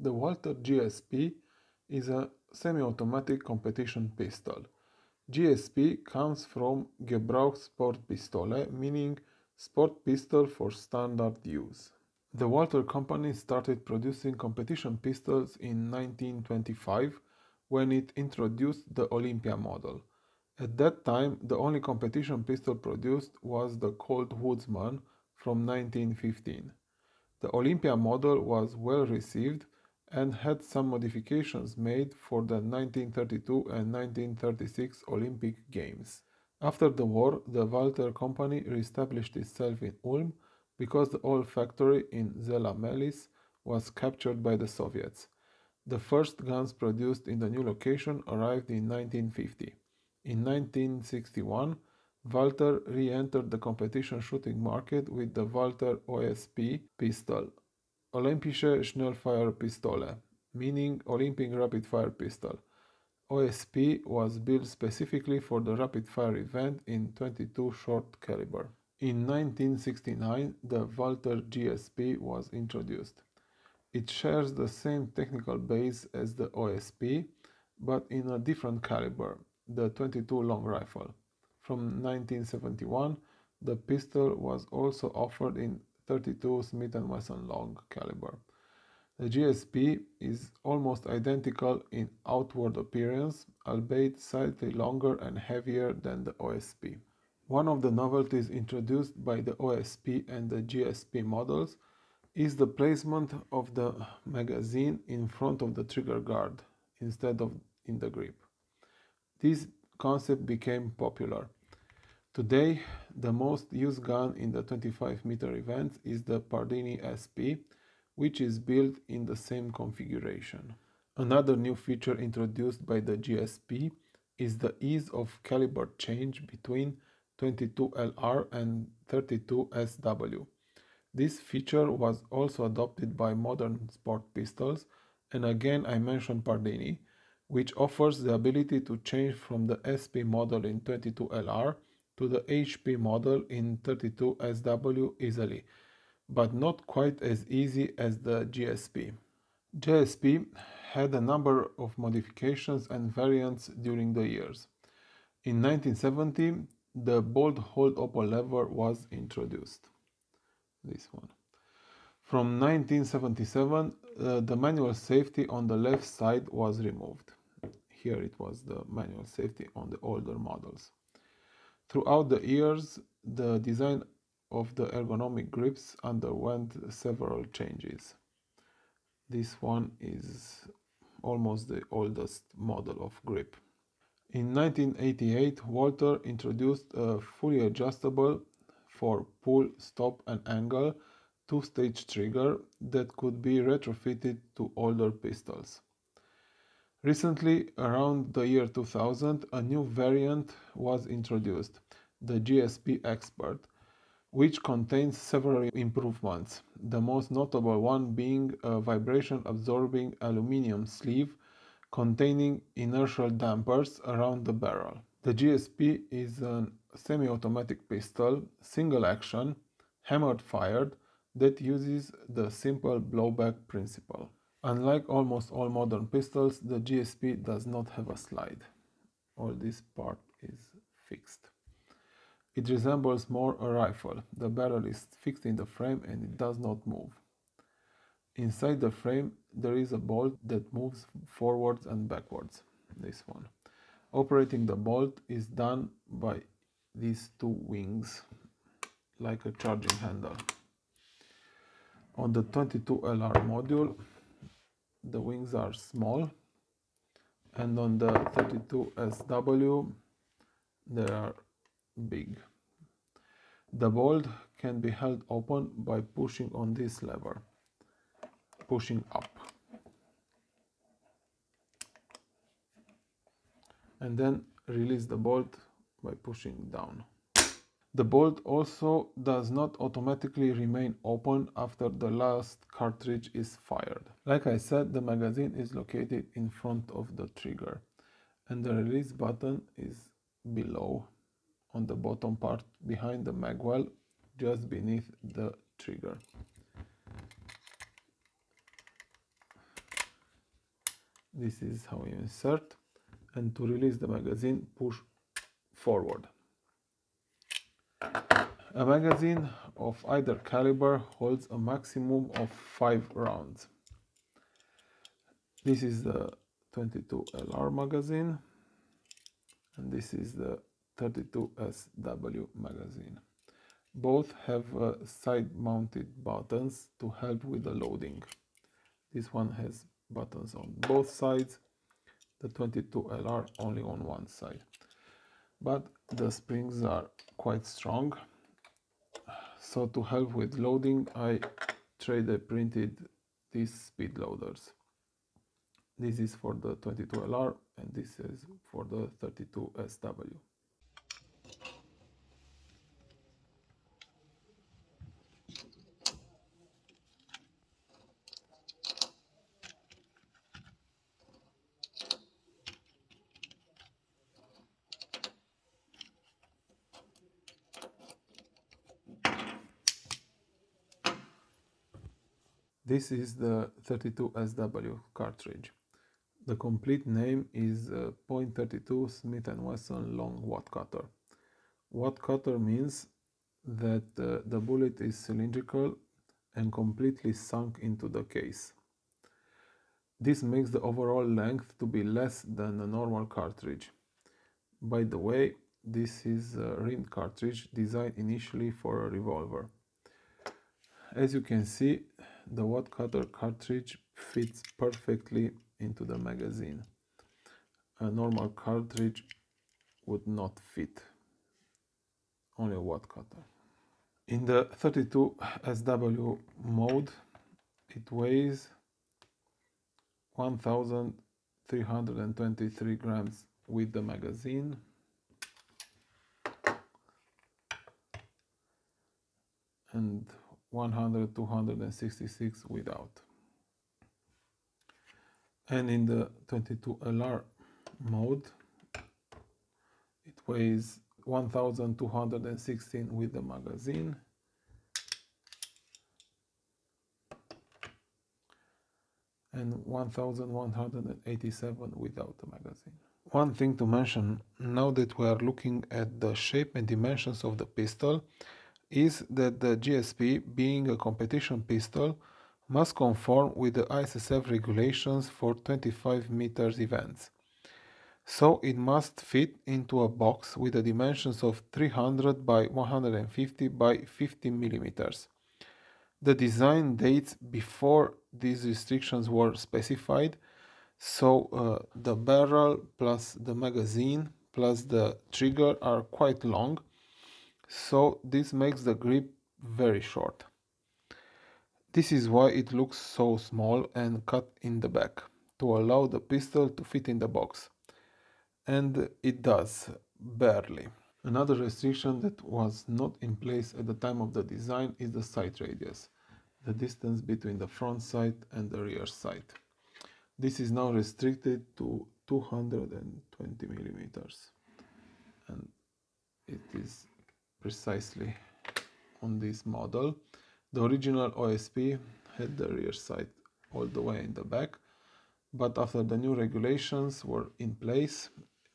The Walther GSP is a semi-automatic competition pistol. GSP comes from Gebrauchsportpistole, meaning sport pistol for standard use. The Walther company started producing competition pistols in 1925 when it introduced the Olympia model. At that time, the only competition pistol produced was the Colt Woodsman from 1915. The Olympia model was well received and had some modifications made for the 1932 and 1936 Olympic Games. After the war, the Walther company reestablished itself in Ulm because the old factory in Zella Melis was captured by the Soviets. The first guns produced in the new location arrived in 1950. In 1961, Walther re-entered the competition shooting market with the Walther OSP pistol, Olympische Schnellfeuerpistole, meaning Olympic Rapid Fire Pistol. OSP was built specifically for the rapid fire event in 22 short caliber. In 1969, the Walther GSP was introduced. It shares the same technical base as the OSP, but in a different caliber, the 22 long rifle. From 1971, the pistol was also offered in 32 Smith & Wesson long caliber. The GSP is almost identical in outward appearance, albeit slightly longer and heavier than the OSP. One of the novelties introduced by the OSP and the GSP models is the placement of the magazine in front of the trigger guard instead of in the grip. This concept became popular. Today, the most used gun in the 25-meter events is the Pardini SP, which is built in the same configuration. Another new feature introduced by the GSP is the ease of caliber change between 22LR and 32SW. This feature was also adopted by modern sport pistols, and again I mention Pardini, which offers the ability to change from the SP model in 22LR to the HP model in 32SW easily, but not quite as easy as the GSP. GSP had a number of modifications and variants during the years. In 1970, the bolt hold open lever was introduced. This one. From 1977, the manual safety on the left side was removed. Here it was the manual safety on the older models. Throughout the years, the design of the ergonomic grips underwent several changes. This one is almost the oldest model of grip. In 1988, Walther introduced a fully adjustable for pull, stop and angle two-stage trigger that could be retrofitted to older pistols. Recently, around the year 2000, a new variant was introduced, the GSP Expert, which contains several improvements, the most notable one being a vibration-absorbing aluminum sleeve containing inertial dampers around the barrel. The GSP is a semi-automatic pistol, single-action, hammer-fired, that uses the simple blowback principle. Unlike almost all modern pistols, the GSP does not have a slide. All this part is fixed. It resembles more a rifle. The barrel is fixed in the frame and it does not move. Inside the frame there is a bolt that moves forwards and backwards. This one. Operating the bolt is done by these two wings, like a charging handle. On the 22LR module, the wings are small, and on the 32SW, they are big. The bolt can be held open by pushing on this lever, pushing up, and then release the bolt by pushing down. The bolt also does not automatically remain open after the last cartridge is fired. Like I said, the magazine is located in front of the trigger, and the release button is below, on the bottom part behind the magwell, just beneath the trigger. This is how you insert, and to release the magazine, push forward. A magazine of either caliber holds a maximum of 5 rounds. This is the 22LR magazine, and this is the 32SW magazine. Both have side-mounted buttons to help with the loading. This one has buttons on both sides, the 22LR only on one side. But the springs are quite strong, so to help with loading I 3D printed these speed loaders. This is for the 22LR and this is for the 32SW. This is the 32SW cartridge. The complete name is .32 Smith & Wesson long wad cutter. Wad cutter means that the bullet is cylindrical and completely sunk into the case. This makes the overall length to be less than a normal cartridge. By the way, this is a rimmed cartridge designed initially for a revolver. As you can see, the wad cutter cartridge fits perfectly into the magazine. A normal cartridge would not fit, only a wad cutter. In the 32SW mode, it weighs 1323 grams with the magazine and 266 without. And in the 22LR mode, it weighs 1216 with the magazine and 1187 without the magazine. One thing to mention, now that we are looking at the shape and dimensions of the pistol, is that the GSP, being a competition pistol, must conform with the ISSF regulations for 25 meters events. So it must fit into a box with the dimensions of 300 by 150 by 50 millimeters. The design dates before these restrictions were specified, so the barrel plus the magazine plus the trigger are quite long, so this makes the grip very short. This is why it looks so small and cut in the back, to allow the pistol to fit in the box. And it does, barely. Another restriction that was not in place at the time of the design is the sight radius, the distance between the front sight and the rear sight. This is now restricted to 220 millimeters, and it is precisely on this model. The original OSP had the rear sight all the way in the back, but after the new regulations were in place,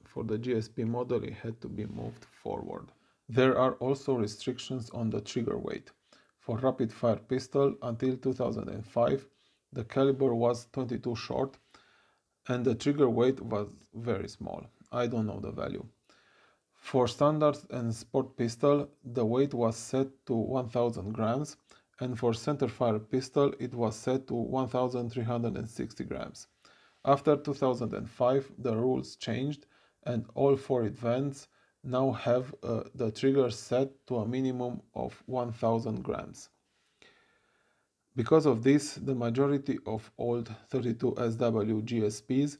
for the GSP model it had to be moved forward. There are also restrictions on the trigger weight. For rapid fire pistol, until 2005, the caliber was 22 short and the trigger weight was very small. I don't know the value. For standard and sport pistol, the weight was set to 1000 grams, and for centerfire pistol it was set to 1360 grams. After 2005, the rules changed and all 4 events now have the trigger set to a minimum of 1000 grams. Because of this, the majority of old 32SW GSPs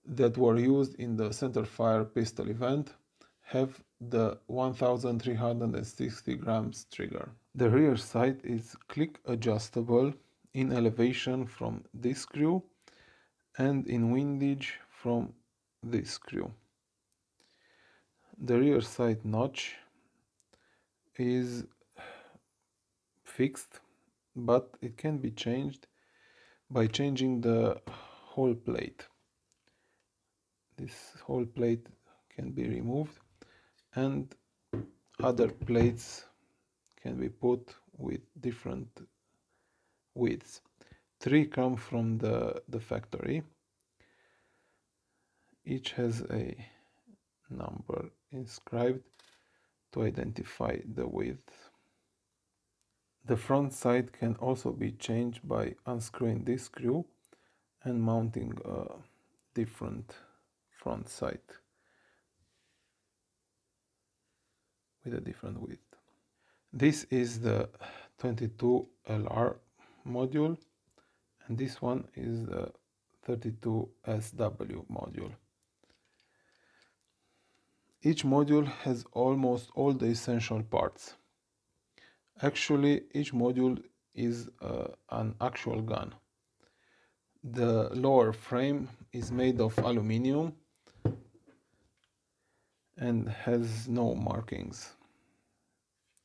that were used in the centerfire pistol event have the 1360 grams trigger. The rear sight is click adjustable in elevation from this screw and in windage from this screw. The rear sight notch is fixed, but it can be changed by changing the whole plate. This whole plate can be removed, and other plates can be put with different widths. 3 come from the factory. Each has a number inscribed to identify the width. The front side can also be changed by unscrewing this screw and mounting a different front side with a different width. This is the 22LR module, and this one is the 32SW module. Each module has almost all the essential parts. Actually, each module is an actual gun. The lower frame is made of aluminium and has no markings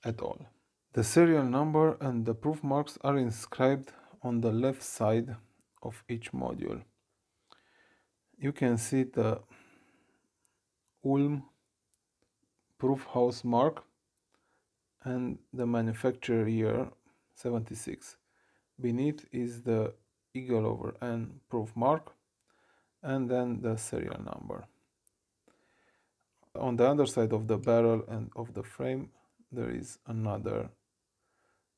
at all. The serial number and the proof marks are inscribed on the left side of each module. You can see the Ulm proof house mark and the manufacturer year 76. Beneath is the Eagle over N proof mark and then the serial number. On the other side of the barrel and of the frame there is another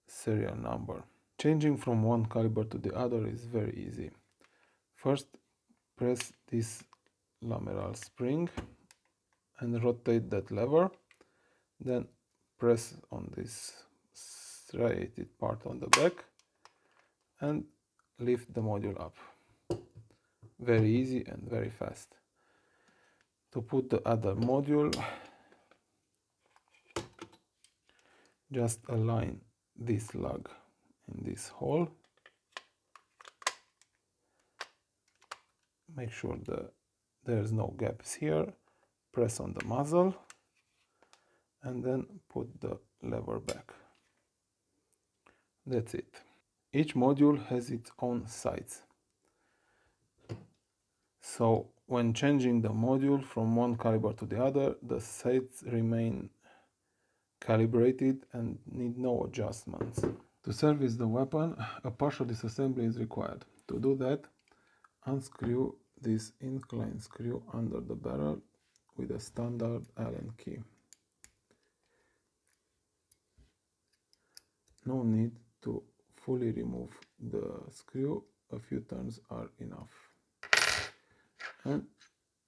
serial number. Changing from one caliber to the other is very easy. First, press this lameral spring and rotate that lever. Then press on this striated part on the back and lift the module up. Very easy and very fast. To put the other module, just align this lug in this hole. Make sure that there's no gaps here. Press on the muzzle and then put the lever back. That's it. Each module has its own sights. So when changing the module from one caliber to the other, the sights remain calibrated and need no adjustments. To service the weapon, a partial disassembly is required. To do that, unscrew this incline screw under the barrel with a standard Allen key. No need to fully remove the screw, a few turns are enough. And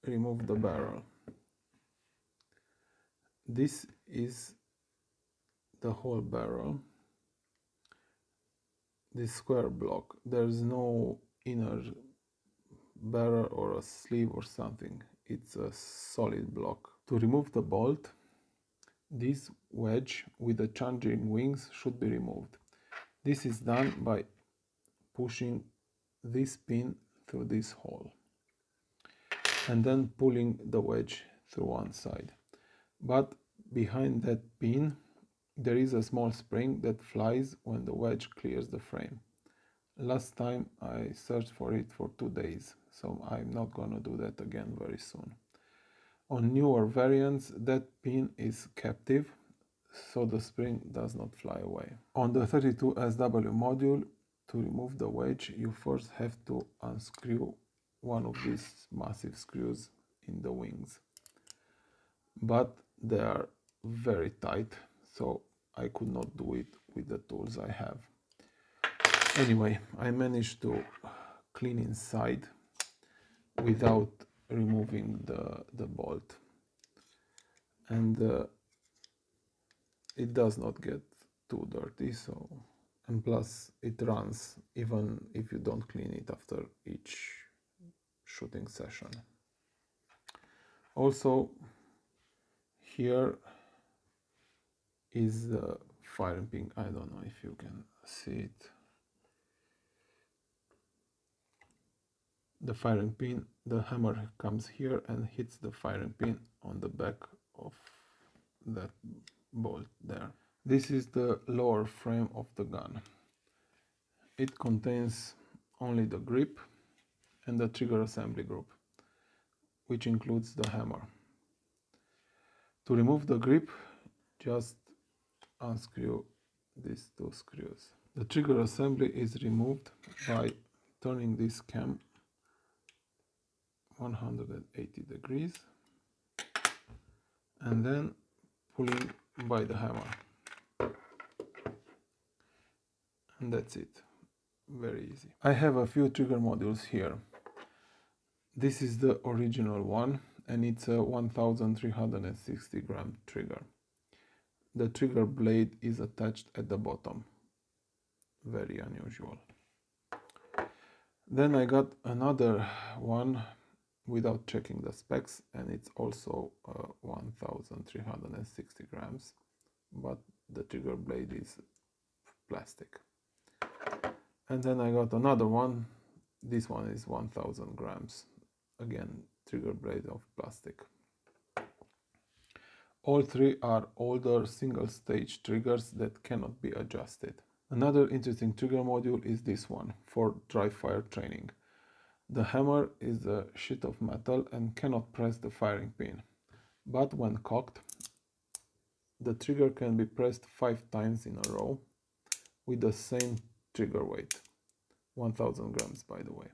remove the barrel. This is the whole barrel. This square block, there's no inner barrel or a sleeve or something. It's a solid block. To remove the bolt, this wedge with the charging wings should be removed. This is done by pushing this pin through this hole and then pulling the wedge through one side. But behind that pin there is a small spring that flies when the wedge clears the frame. Last time I searched for it for 2 days, so I'm not gonna do that again very soon. On newer variants, that pin is captive, so the spring does not fly away. On the 32SW module, to remove the wedge, you first have to unscrew one of these massive screws in the wings. But they are very tight, so I could not do it with the tools I have. Anyway, I managed to clean inside without removing the bolt, and it does not get too dirty, so, and plus it runs even if you don't clean it after each shooting session. Also, here is the firing pin. I don't know if you can see it. The firing pin, the hammer comes here and hits the firing pin on the back of that bolt there. This is the lower frame of the gun. It contains only the grip and the trigger assembly group. which includes the hammer. To remove the grip, just unscrew these two screws. The trigger assembly is removed by turning this cam 180 degrees and then pulling by the hammer. And that's it. Very easy. I have a few trigger modules here. This is the original one and it's a 1360 gram trigger. The trigger blade is attached at the bottom. Very unusual. Then I got another one without checking the specs and it's also 1360 grams, but the trigger blade is plastic. And then I got another one. This one is 1000 grams. Again, trigger blade of plastic. All three are older single-stage triggers that cannot be adjusted. Another interesting trigger module is this one for dry fire training. The hammer is a sheet of metal and cannot press the firing pin. But when cocked, the trigger can be pressed 5 times in a row with the same trigger weight, 1000 grams by the way.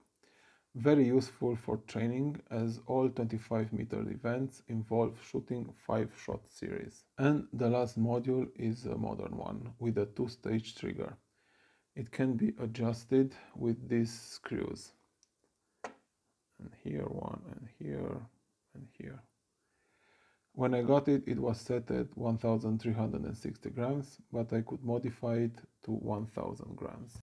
Very useful for training as all 25-meter events involve shooting 5-shot series. And the last module is a modern one with a 2-stage trigger. It can be adjusted with these screws. And here one, and here, and here. When I got it, it was set at 1360 grams, but I could modify it to 1000 grams.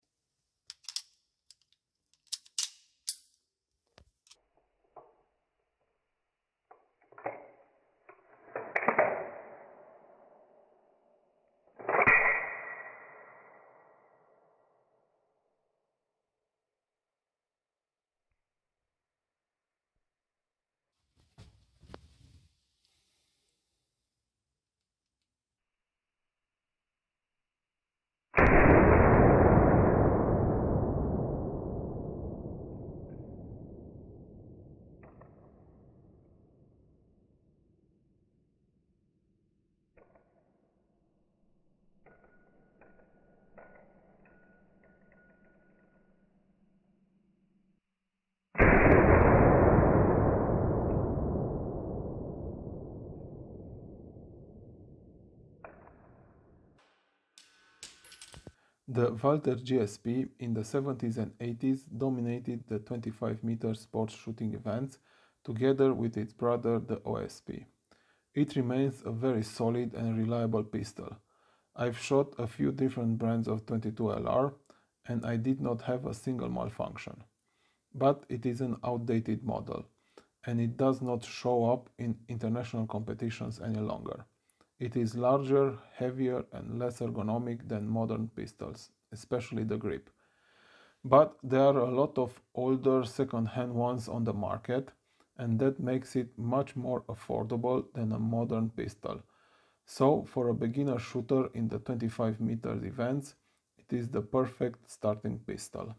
The Walther GSP in the 70s and 80s dominated the 25-meter sports shooting events together with its brother the OSP. It remains a very solid and reliable pistol. I've shot a few different brands of 22LR and I did not have a single malfunction. But it is an outdated model and it does not show up in international competitions any longer. It is larger, heavier and less ergonomic than modern pistols, especially the grip. But there are a lot of older second-hand ones on the market and that makes it much more affordable than a modern pistol. So for a beginner shooter in the 25 meters events, it is the perfect starting pistol.